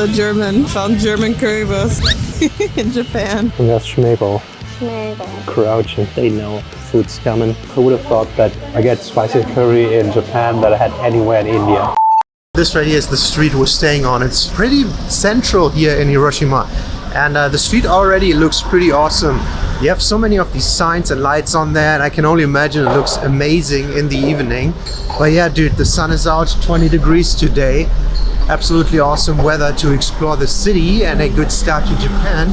found German currywurst in Japan. And that's schmegel. Crouching. They know food's coming. Who would have thought that I get spicy curry in Japan that I had anywhere in India? This right here is the street we're staying on. It's pretty central here in Hiroshima. And the street already looks pretty awesome. You have so many of these signs and lights on there, and I can only imagine it looks amazing in the evening. But yeah, dude, the sun is out, 20 degrees today. Absolutely awesome weather to explore the city and a good start to Japan.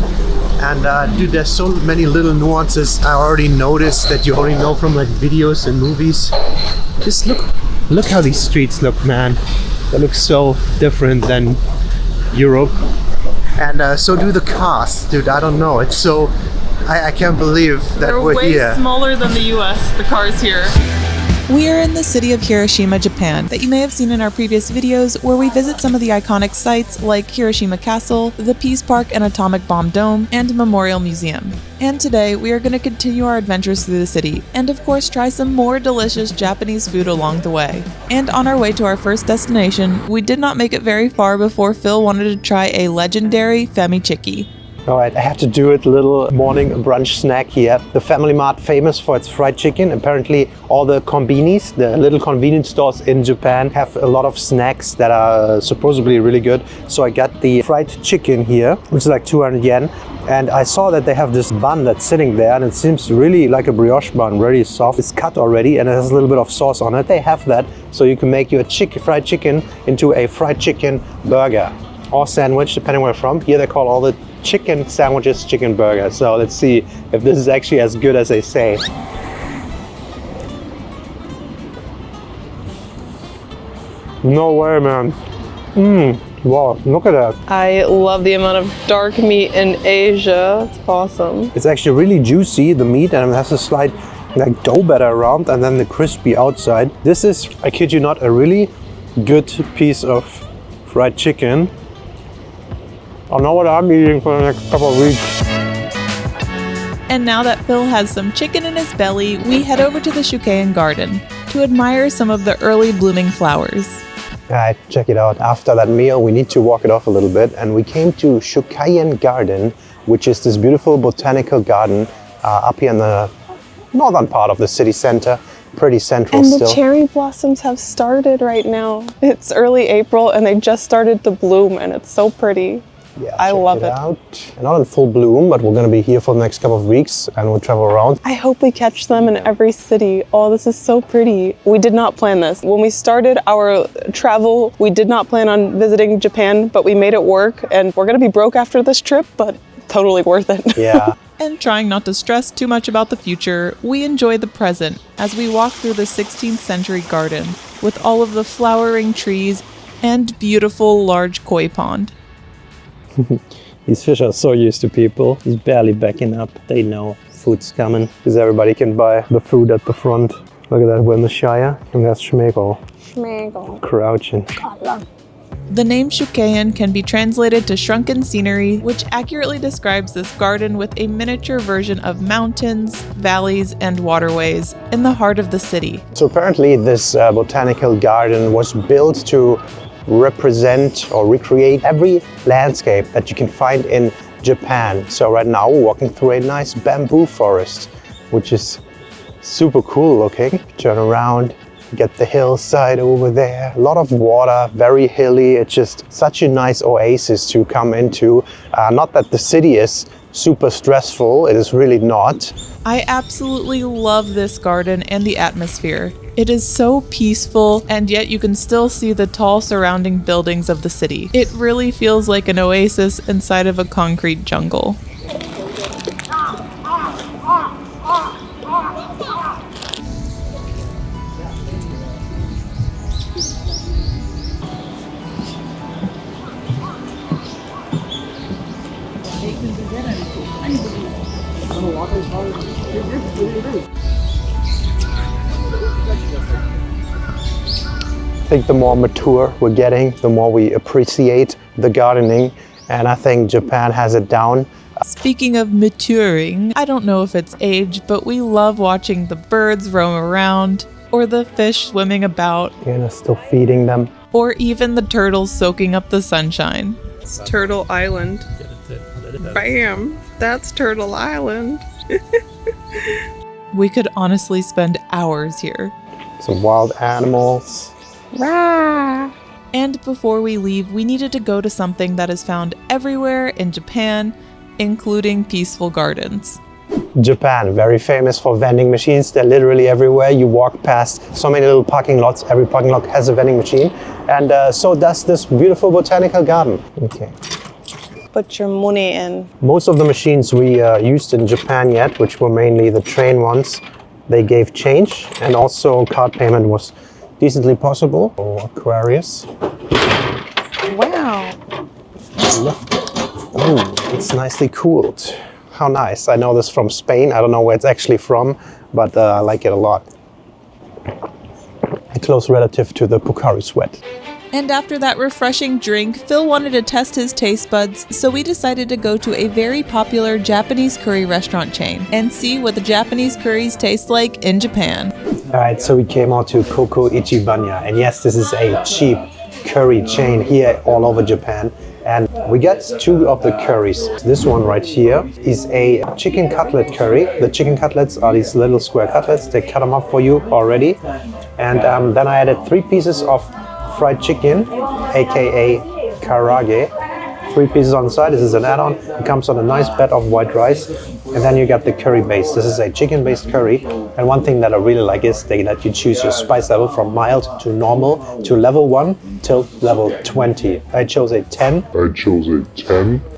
And dude, there's so many little nuances I already noticed that you only know from like videos and movies. Just look how these streets look, man. They look so different than Europe. And so do the cars, dude. I don't know. It's so... I can't believe that we're here. They're way smaller than the US, the cars here. We are in the city of Hiroshima, Japan, that you may have seen in our previous videos where we visit some of the iconic sites like Hiroshima Castle, the Peace Park and Atomic Bomb Dome, and Memorial Museum. And today we are going to continue our adventures through the city, and of course try some more delicious Japanese food along the way. And on our way to our first destination, we did not make it very far before Phil wanted to try a legendary Famichiki. Alright, I had to do it, little morning brunch snack here. The Family Mart, famous for its fried chicken. Apparently all the konbinis, the little convenience stores in Japan, have a lot of snacks that are supposedly really good. So I got the fried chicken here, which is like 200 yen. And I saw that they have this bun that's sitting there, and it seems really like a brioche bun, really soft. It's cut already and it has a little bit of sauce on it. They have that, so you can make your fried chicken into a fried chicken burger or sandwich, depending where you're from. Here they call all the chicken sandwiches chicken burgers. So let's see if this is actually as good as they say. No way, man. Wow, look at that. I love the amount of dark meat in Asia. It's awesome. It's actually really juicy, the meat, and it has a slight like dough batter around and then the crispy outside. This is, I kid you not, a really good piece of fried chicken. I know what I'm eating for the next couple of weeks. And now that Phil has some chicken in his belly, we head over to the Shukkeien Garden to admire some of the early blooming flowers. Alright, check it out. After that meal, we need to walk it off a little bit, and we came to Shukkeien Garden, which is this beautiful botanical garden up here in the northern part of the city center. Pretty central and still. And the cherry blossoms have started right now. It's early April and they just started to bloom, and it's so pretty. Yeah, I love it. Out. Not in full bloom, but we're going to be here for the next couple of weeks and we'll travel around. I hope we catch them in every city. Oh, this is so pretty. We did not plan this. When we started our travel, we did not plan on visiting Japan, but we made it work, and we're going to be broke after this trip, but totally worth it. Yeah. And trying not to stress too much about the future, we enjoy the present as we walk through the 16th century garden with all of the flowering trees and beautiful large koi pond. These fish are so used to people. He's barely backing up. They know food's coming because everybody can buy the food at the front. Look at that, we're in the Shire, and that's schmegel. Crouching. The name Shukkeien can be translated to shrunken scenery, which accurately describes this garden with a miniature version of mountains, valleys, and waterways in the heart of the city. So apparently this botanical garden was built to represent or recreate every landscape that you can find in Japan. So right now we're walking through a nice bamboo forest, which is super cool looking. Turn around, get the hillside over there, a lot of water, very hilly. It's just such a nice oasis to come into. Not that the city is super stressful, it is really not. I absolutely love this garden and the atmosphere. It is so peaceful, and yet you can still see the tall surrounding buildings of the city. It really feels like an oasis inside of a concrete jungle. I think the more mature we're getting, the more we appreciate the gardening, and I think Japan has it down. Speaking of maturing, I don't know if it's age, but we love watching the birds roam around, or the fish swimming about, You're still feeding them. or even the turtles soaking up the sunshine. It's Turtle Island. Bam! That's Turtle Island. We could honestly spend hours here. Some wild animals. Rah! And before we leave, we needed to go to something that is found everywhere in Japan, including peaceful gardens. Japan, very famous for vending machines. They're literally everywhere. You walk past so many little parking lots. Every parking lot has a vending machine. And so does this beautiful botanical garden. Okay. Put your money in. Most of the machines we used in Japan yet, which were mainly the train ones, they gave change, and also card payment was decently possible. Oh, Aquarius. Wow. Oh, it's nicely cooled. How nice. I know this from Spain. I don't know where it's actually from, but I like it a lot. A close relative to the Pocari Sweat. And after that refreshing drink, Phil wanted to test his taste buds, so we decided to go to a very popular Japanese curry restaurant chain and see what the Japanese curries taste like in Japan. Alright, so we came out to Coco Ichibanya, and yes, this is a cheap curry chain here all over Japan. And we got two of the curries. This one right here is a chicken cutlet curry. The chicken cutlets are these little square cutlets. They cut them up for you already. And then I added 3 pieces of fried chicken, aka karage. 3 pieces on the side. This is an add-on. It comes on a nice bed of white rice. And then you got the curry base. This is a chicken-based curry. And one thing that I really like is they let you choose your spice level from mild to normal to level 1 till level 20. I chose a 10.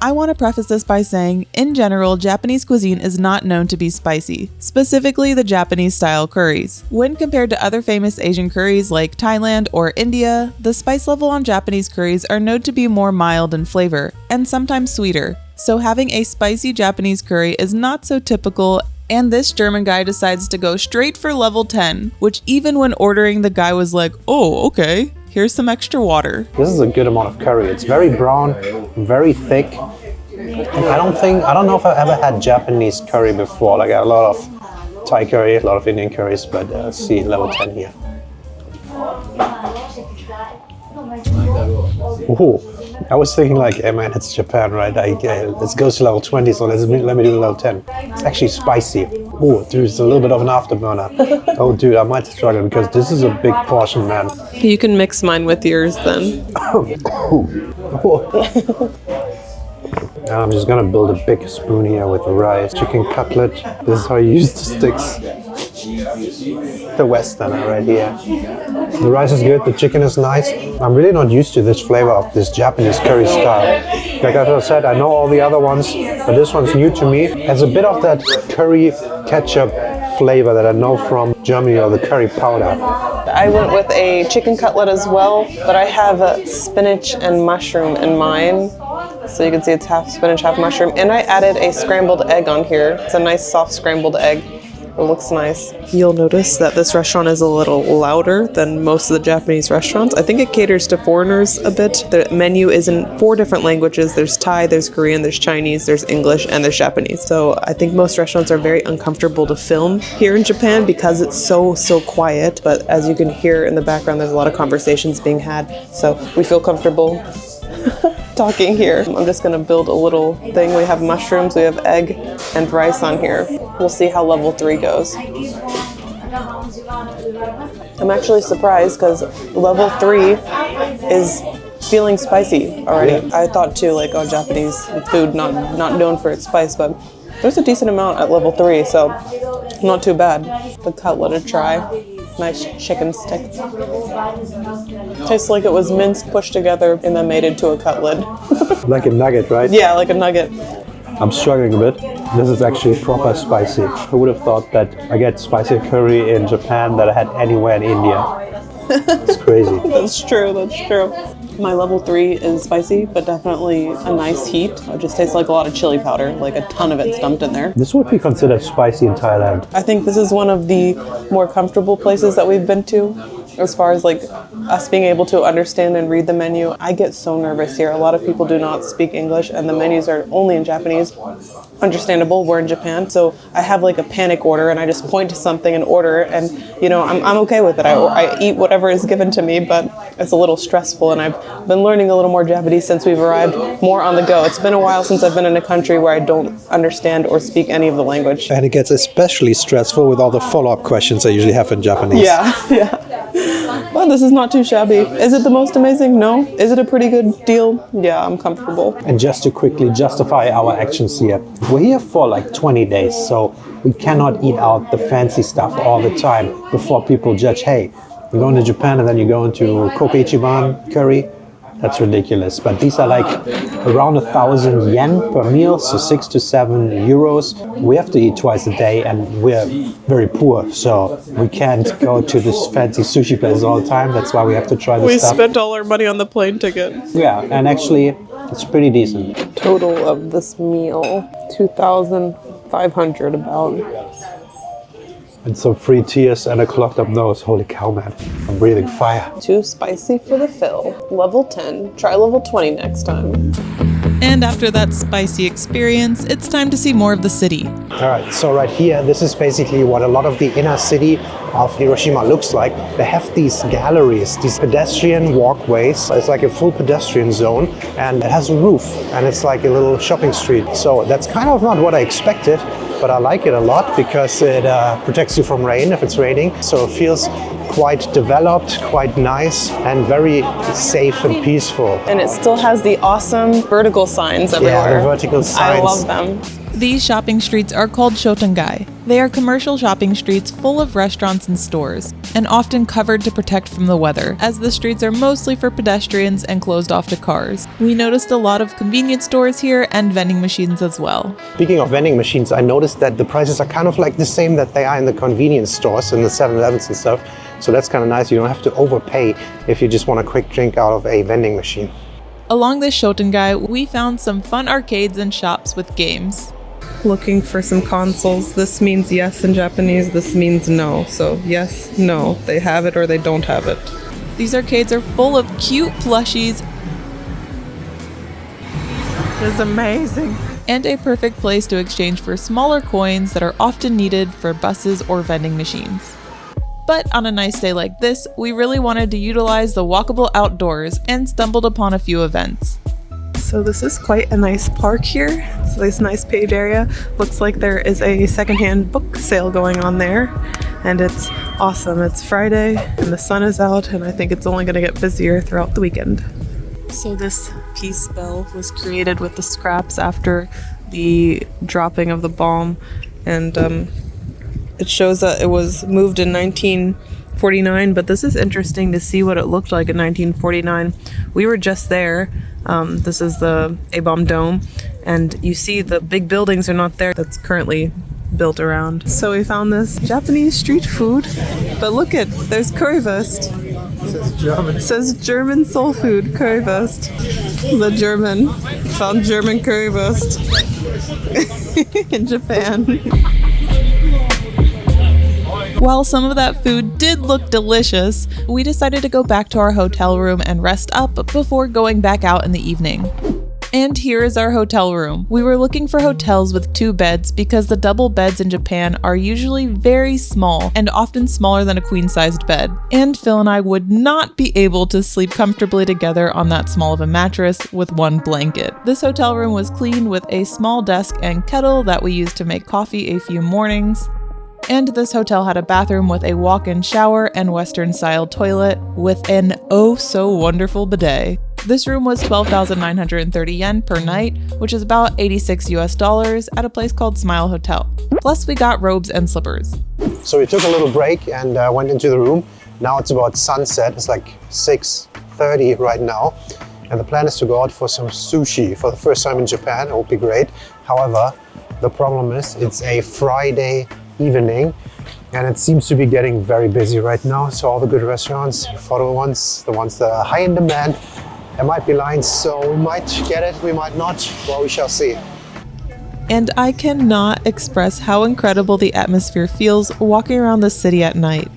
I want to preface this by saying, in general, Japanese cuisine is not known to be spicy, specifically the Japanese-style curries. When compared to other famous Asian curries like Thailand or India, the spice level on Japanese curries are known to be more mild in flavor, and sometimes sweeter. So having a spicy Japanese curry is not so typical, and this German guy decides to go straight for level 10, which even when ordering, the guy was like, oh, okay, here's some extra water. This is a good amount of curry. It's very brown, very thick. And I don't know if I've ever had Japanese curry before. Like a lot of Thai curry, a lot of Indian curries, but see level 10 here. Ooh, I was thinking like, hey man, it's Japan, right? Let's go to level 20, so let me do level 10. It's actually spicy. Ooh, there's a little bit of an afterburner. Oh dude, I might struggle because this is a big portion, man. You can mix mine with yours then. I'm just gonna build a big spoon here with the rice. Chicken cutlet. This is how you use the sticks. The Westerner right here. The rice is good, the chicken is nice. I'm really not used to this flavor of this Japanese curry style. Like I said, I know all the other ones, but this one's new to me. It has a bit of that curry ketchup flavor that I know from Germany, or the curry powder. I went with a chicken cutlet as well, but I have spinach and mushroom in mine. So you can see it's half spinach, half mushroom. And I added a scrambled egg on here. It's a nice soft scrambled egg. It looks nice. You'll notice that this restaurant is a little louder than most of the Japanese restaurants. I think it caters to foreigners a bit. The menu is in 4 different languages. There's Thai, there's Korean, there's Chinese, there's English, and there's Japanese. So I think most restaurants are very uncomfortable to film here in Japan because it's so quiet. But as you can hear in the background, there's a lot of conversations being had. So we feel comfortable talking here. I'm just gonna build a little thing. We have mushrooms, we have egg and rice on here. We'll see how level 3 goes. I'm actually surprised because level 3 is feeling spicy already. Yeah. I thought too, like, oh, Japanese food not known for its spice, but there's a decent amount at level 3, so not too bad. The cutlet to try. Nice chicken stick. Tastes like it was minced, pushed together, and then made into a cutlet. Like a nugget, right? Yeah, like a nugget. I'm struggling a bit. This is actually proper spicy. I would have thought that I get spicy curry in Japan that I had anywhere in India. It's crazy. That's true, that's true. My level 3 is spicy, but definitely a nice heat. It just tastes like a lot of chili powder, like a ton of it's dumped in there. This would be considered spicy in Thailand. I think this is one of the more comfortable places that we've been to as far as like us being able to understand and read the menu. I get so nervous here. A lot of people do not speak English and the menus are only in Japanese. Understandable, we're in Japan, so I have like a panic order and I just point to something and order, and you know, I'm okay with it. I eat whatever is given to me, but it's a little stressful, and I've been learning a little more Japanese since we've arrived, more on the go. It's been a while since I've been in a country where I don't understand or speak any of the language. And it gets especially stressful with all the follow-up questions I usually have in Japanese. Yeah. Well, this is not too shabby. Is it the most amazing? No. Is it a pretty good deal? Yeah, I'm comfortable. And just to quickly justify our actions here, we're here for like 20 days, so we cannot eat out the fancy stuff all the time before people judge, hey, you're going to Japan and then you go into Coco Ichibanya curry. That's ridiculous. But these are like around 1,000 yen per meal, so 6 to 7 euros. We have to eat twice a day and we're very poor, so we can't go to this fancy sushi place all the time. That's why we have to try this stuff. We spent all our money on the plane ticket. Yeah, and actually it's pretty decent. Total of this meal, 2,500 about. And some free tears and a clogged up nose. Holy cow, man. I'm breathing fire. Too spicy for the fill. Level 10. Try level 20 next time. And after that spicy experience, it's time to see more of the city. All right, so right here, this is basically what a lot of the inner city of Hiroshima looks like. They have these galleries, these pedestrian walkways. It's like a full pedestrian zone, and it has a roof, and it's like a little shopping street. So that's kind of not what I expected, but I like it a lot because it protects you from rain if it's raining. So it feels quite developed, quite nice, and very safe and peaceful. And it still has the awesome vertical signs everywhere. Yeah, the vertical signs. I love them. These shopping streets are called Shotengai. They are commercial shopping streets full of restaurants and stores, and often covered to protect from the weather, as the streets are mostly for pedestrians and closed off to cars. We noticed a lot of convenience stores here and vending machines as well. Speaking of vending machines, I noticed that the prices are kind of like the same that they are in the convenience stores, in the 7-Elevens and stuff. So that's kind of nice. You don't have to overpay if you just want a quick drink out of a vending machine. Along this Shotengai, we found some fun arcades and shops with games. Looking for some consoles. This means yes in Japanese, this means no. So yes, no. They have it or they don't have it. These arcades are full of cute plushies. It's amazing. And a perfect place to exchange for smaller coins that are often needed for buses or vending machines. But on a nice day like this, we really wanted to utilize the walkable outdoors and stumbled upon a few events. So this is quite a nice park here. It's this nice paved area. Looks like there is a secondhand book sale going on there. And it's awesome. It's Friday and the sun is out, and I think it's only going to get busier throughout the weekend. So this peace bell was created with the scraps after the dropping of the bomb. And it shows that it was moved in 1949, but this is interesting to see what it looked like in 1949. We were just there. This is the A-bomb dome, and you see the big buildings are not there. That's currently built around. So we found this Japanese street food, but look at, there's currywurst. It says German. It says German soul food, currywurst. The German. Found German currywurst in Japan. While some of that food did look delicious, we decided to go back to our hotel room and rest up before going back out in the evening. And here is our hotel room. We were looking for hotels with 2 beds because the double beds in Japan are usually very small and often smaller than a queen-sized bed. And Phil and I would not be able to sleep comfortably together on that small of a mattress with 1 blanket. This hotel room was clean with a small desk and kettle that we used to make coffee a few mornings. And this hotel had a bathroom with a walk-in shower and Western-style toilet with an oh-so-wonderful bidet. This room was 12,930 yen per night, which is about $86 at a place called Smile Hotel. Plus, we got robes and slippers. So we took a little break and went into the room. Now it's about sunset. It's like 6:30 right now. And the plan is to go out for some sushi for the first time in Japan. It will be great. However, the problem is it's a Friday evening and it seems to be getting very busy right now. So all the good restaurants, for the ones that are high in demand, there might be lines, so we might get it, we might not, well, we shall see. And I cannot express how incredible the atmosphere feels walking around the city at night.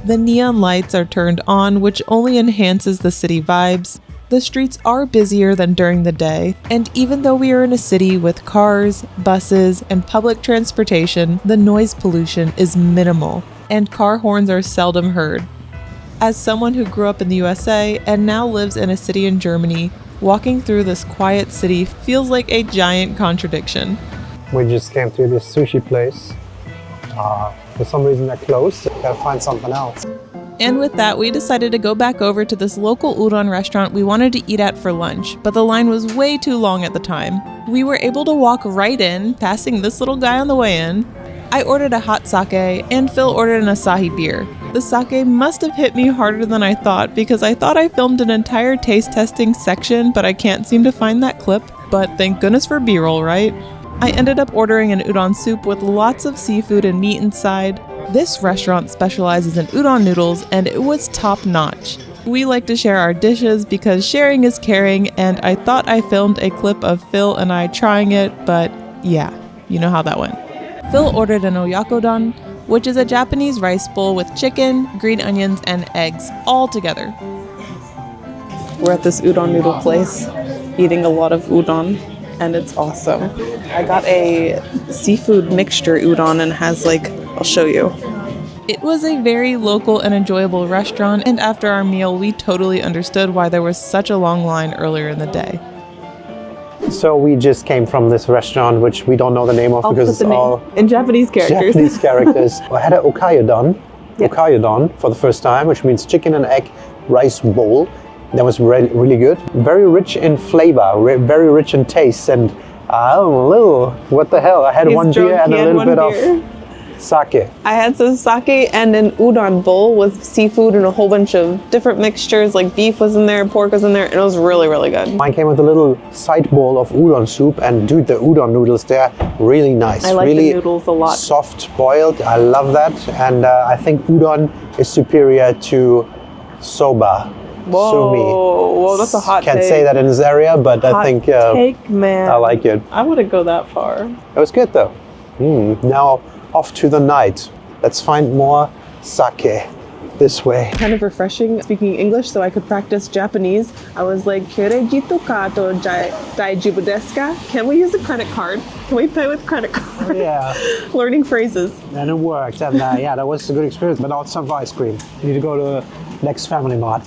The neon lights are turned on, which only enhances the city vibes. The streets are busier than during the day, and even though we are in a city with cars, buses, and public transportation, the noise pollution is minimal, and car horns are seldom heard. As someone who grew up in the USA and now lives in a city in Germany, walking through this quiet city feels like a giant contradiction. We just came to this sushi place. For some reason they're closed. Gotta find something else. And with that, we decided to go back over to this local udon restaurant we wanted to eat at for lunch, but the line was way too long at the time. We were able to walk right in, passing this little guy on the way in. I ordered a hot sake, and Phil ordered an Asahi beer. The sake must have hit me harder than I thought, because I thought I filmed an entire taste testing section, but I can't seem to find that clip. But thank goodness for B-roll, right? I ended up ordering an udon soup with lots of seafood and meat inside. This restaurant specializes in udon noodles, and it was top-notch. We like to share our dishes because sharing is caring, and I thought I filmed a clip of Phil and I trying it, but yeah, you know how that went. Phil ordered an oyakodon, which is a Japanese rice bowl with chicken, green onions, and eggs all together. We're at this udon noodle place, eating a lot of udon, and it's awesome. I got a seafood mixture udon and has I'll show you. It was a very local and enjoyable restaurant, and after our meal, we totally understood why there was such a long line earlier in the day. So we just came from this restaurant, which we don't know the name of because it's all in Japanese characters. Japanese characters. I had an okayodon for the first time, which means chicken and egg rice bowl. That was really good. Very rich in flavor, very rich in taste, and what the hell? I had one beer and a little bit of sake. I had some sake and an udon bowl with seafood and a whole bunch of different mixtures, like beef was in there, pork was in there, and it was really, really good. Mine came with a little side bowl of udon soup, and dude, the udon noodles there, really nice. I like really the noodles a lot. Soft boiled, I love that, and I think udon is superior to soba. Whoa, that's a hot Can't take. say that in this area, but I think take, man. I like it. I wouldn't go that far. It was good though. Now off to the night. Let's find more sake this way. Kind of refreshing speaking English so I could practice Japanese. I was like, Kirejito kato daijoubu desu ka? Can we use a credit card? Can we pay with credit card? Yeah. Learning phrases. And it worked, and yeah, that was a good experience, but now it's some ice cream. You need to go to the next Family Mart.